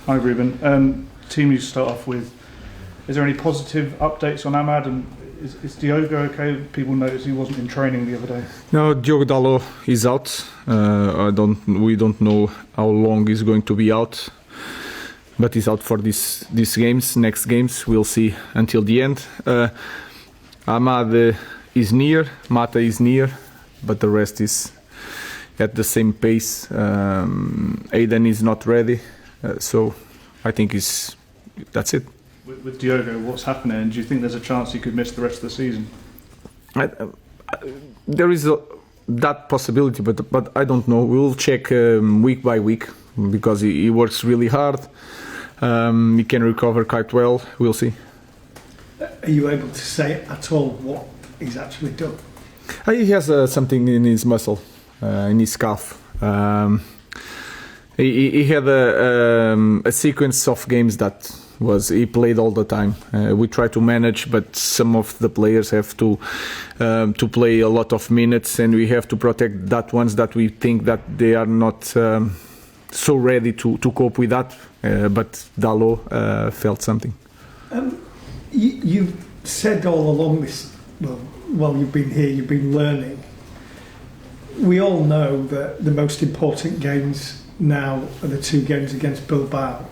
Hi Ruben. Team you start off with, is there any positive updates on Ahmad, and is Diogo okay? People noticed he wasn't in training the other day. No, Diogo Dalot is out. We don't know how long he's going to be out, but he's out for these games. Next games we'll see until the end. Ahmad is near, Mata is near, but the rest is at the same pace. Aiden is not ready, so I think that's it. With Diogo, what's happening? And do you think there's a chance he could miss the rest of the season? There is that possibility, but I don't know. We'll check week by week because he works really hard. He can recover quite well. We'll see. Are you able to say at all what he's actually done? He has something in his muscle, in his calf. He had a sequence of games that he played all the time. We try to manage, but some of the players have to play a lot of minutes, and we have to protect that ones that we think that they are not so ready to cope with that. But Dalot felt something. You've said all along this, while you've been here, you've been learning. We all know that the most important games now are the 2 games against Bilbao.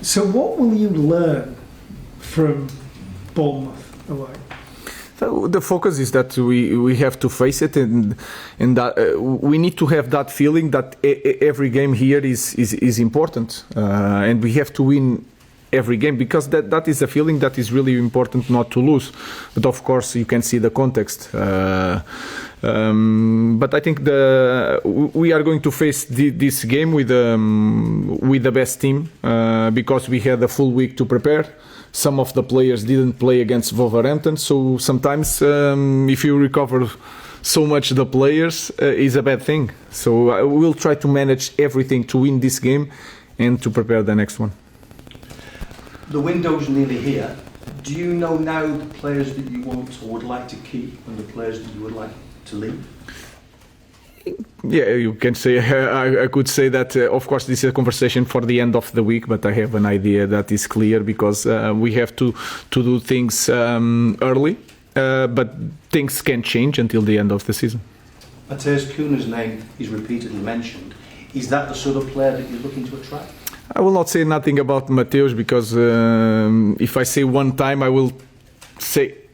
So what will you learn from Bournemouth away? So the focus is that we have to face it, and that we need to have that feeling that every game here is important, and we have to win every game, because that is a feeling that is really important not to lose. But of course you can see the context. But I think we are going to face this game with the best team, because we had a full week to prepare. Some of the players didn't play against Wolverhampton, so sometimes if you recover so much the players is a bad thing. So I will try to manage everything to win this game and to prepare the next one. The window's nearly here. Do you know now the players that you want or would like to keep and the players that you would like to leave? Yeah, you can say. I could say that. Of course, this is a conversation for the end of the week, but I have an idea that is clear, because we have to do things early, but things can change until the end of the season. Matheus Cunha's name is repeatedly mentioned. Is that the sort of player that you're looking to attract? I will not say nothing about Matheus, because if I say one time, I will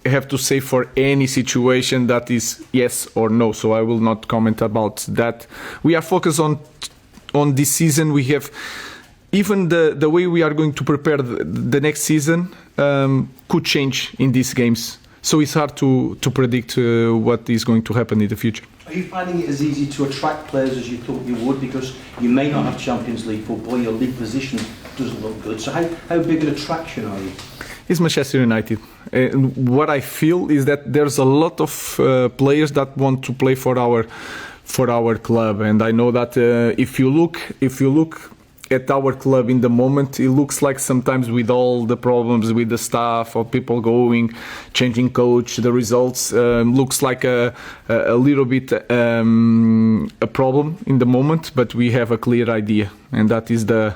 have to say for any situation that is yes or no. So I will not comment about that. We are focused on this season. We have even the way we are going to prepare the next season could change in these games. So it's hard to predict what is going to happen in the future. Are you finding it as easy to attract players as you thought you would? Because you may not have Champions League football, your league position doesn't look good. So how big an attraction are you? It's Manchester United. What I feel is that there's a lot of players that want to play for our club, and I know that if you look at our club in the moment, it looks like sometimes with all the problems with the staff or people going, changing coach, the results looks like a little bit a problem in the moment, but we have a clear idea, and that is the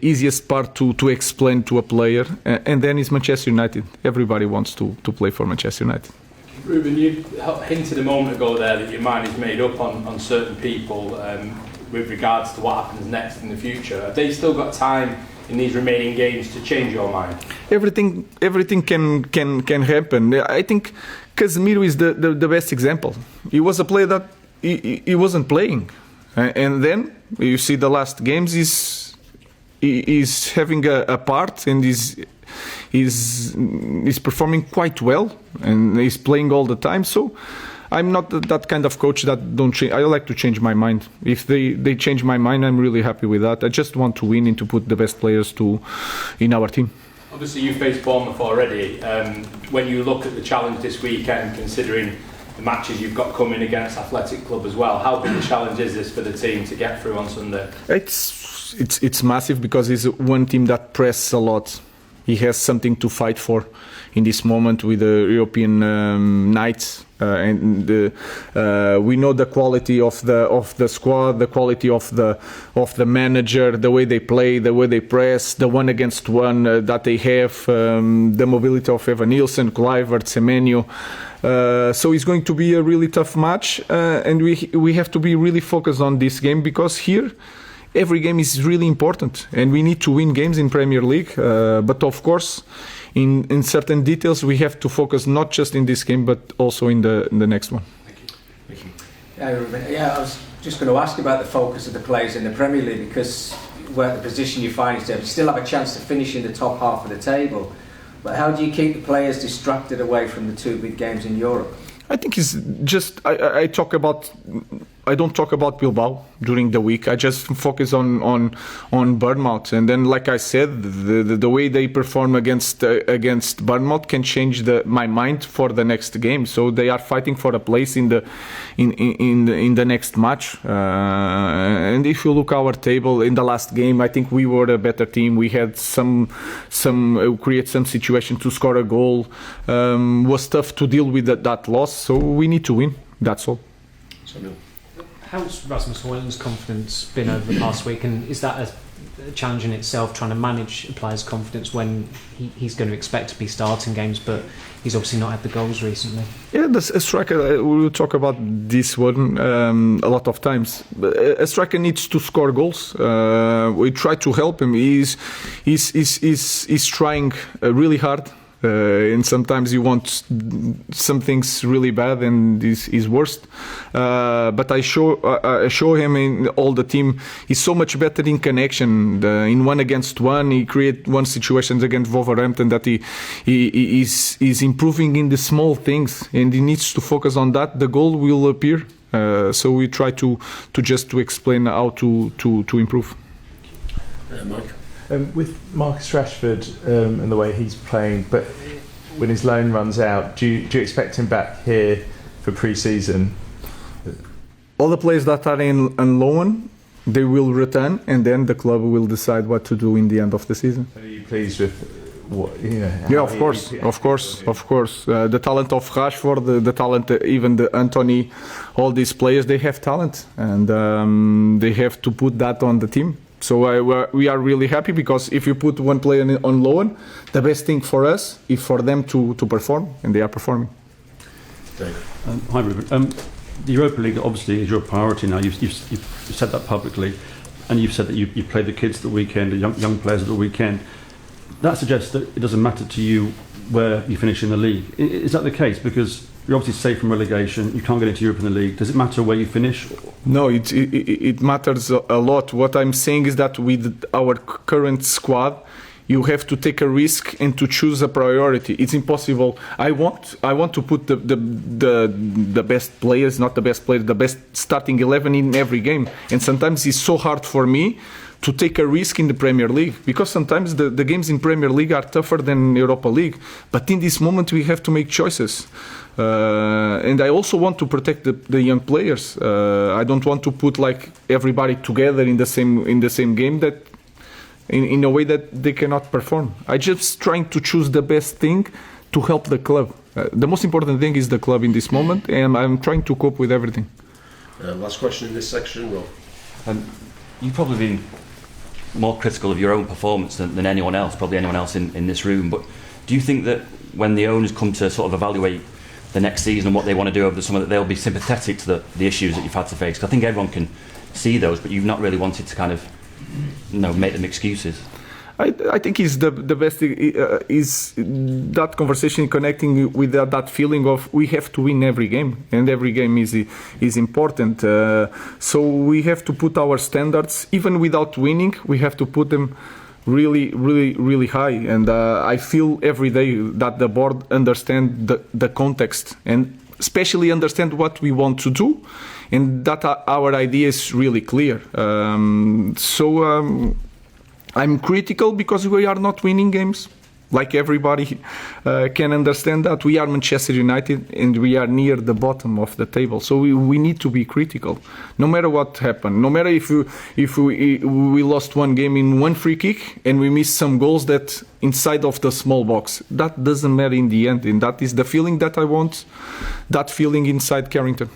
easiest part to explain to a player, and then is Manchester United. Everybody wants to play for Manchester United. Ruben, you hinted a moment ago there that your mind is made up on certain people with regards to what happens next in the future. Have they still got time in these remaining games to change your mind? Everything can happen. I think Casemiro is the best example. He was a player that he wasn't playing, and then you see the last games he's having a part, and he's performing quite well, and he's playing all the time. So I'm not that kind of coach that don't change. I like to change my mind. If they change my mind, I'm really happy with that. I just want to win and to put the best players in our team. Obviously, you faced Bournemouth already. When you look at the challenge this weekend, considering the matches you've got coming against Athletic Club as well, how big a challenge is this for the team to get through on Sunday? It's massive, because it's one team that presses a lot. he has something to fight for in this moment with the European nights. And we know the quality of the squad, the quality of the manager, the way they play, the way they press, the one against one that they have, the mobility of Evan Nielsen, Kluivert, Semenyo. So it's going to be a really tough match, and we have to be really focused on this game, because here every game is really important, and we need to win games in Premier League. But of course, in certain details, we have to focus not just in this game, but also in the next one. Thank you. Yeah, I was just going to ask about the focus of the players in the Premier League, because where the position you find yourself, you still have a chance to finish in the top half of the table. But how do you keep the players distracted away from the two big games in Europe? I think it's just I don't talk about Bilbao during the week. I just focus on Bournemouth, and then, like I said, the way they perform against Bournemouth can change my mind for the next game. So they are fighting for a place in the next match. And if you look our table in the last game, I think we were a better team. We had create some situation to score a goal. Was tough to deal with that loss. So we need to win. That's all. How's Rasmus Højlund's confidence been over the past week, and is that a challenge in itself, trying to manage a player's confidence when he's going to expect to be starting games, but he's obviously not had the goals recently? Yeah, a striker, we will talk about this one a lot of times. A striker needs to score goals. We try to help him. He's trying really hard. And sometimes you want some things really bad, and this is worst. But I show him in all the team. He's so much better in connection. In 1-against-1, he create one situations against Wolverhampton that he is improving in the small things, and he needs to focus on that. The goal will appear. So we try to explain how to improve. Mike. With Marcus Rashford and the way he's playing, but when his loan runs out, do you expect him back here for pre-season? All the players that are on loan, they will return, and then the club will decide what to do in the end of the season. Are you pleased with what? Yeah, of course. The talent of Rashford, the talent, even the Anthony, all these players, they have talent, and they have to put that on the team. So we are really happy, because if you put one player on loan, the best thing for us is for them to perform, and they are performing. Hi, Ruben. The Europa League obviously is your priority now. You've said that publicly, and you've said that you play the kids at the weekend, the young players at the weekend. That suggests that it doesn't matter to you where you finish in the league. Is that the case? Because you're obviously safe from relegation. You can't get into Europe in the league. Does it matter where you finish? No, it matters a lot. What I'm saying is that with our current squad, you have to take a risk and to choose a priority. It's impossible. I want to put the best players, not the best players, the best starting 11 in every game. And sometimes it's so hard for me to take a risk in the Premier League, because sometimes the games in Premier League are tougher than Europa League. But in this moment, we have to make choices. And I also want to protect the young players. I don't want to put like everybody together in the same game that in a way that they cannot perform. I just trying to choose the best thing to help the club. The most important thing is the club in this moment, and I'm trying to cope with everything. Last question in this section, Rob. You've probably been more critical of your own performance than anyone else, probably anyone else in this room. But do you think that when the owners come to sort of evaluate the next season and what they want to do over the summer, that they'll be sympathetic to the issues that you've had to face? Because I think everyone can see those, but you've not really wanted to kind of, make them excuses. I think is the best is that conversation, connecting with that feeling of we have to win every game, and every game is important. So we have to put our standards, even without winning, we have to put them really, really, really high. And I feel every day that the board understand the context, and especially understand what we want to do, and that our idea is really clear. I'm critical because we are not winning games. like everybody can understand that we are Manchester United and we are near the bottom of the table. So we need to be critical, no matter what happened. No matter if we lost one game in one free kick and we missed some goals that inside of the small box. That doesn't matter in the end, and that is the feeling that I want. That feeling inside Carrington.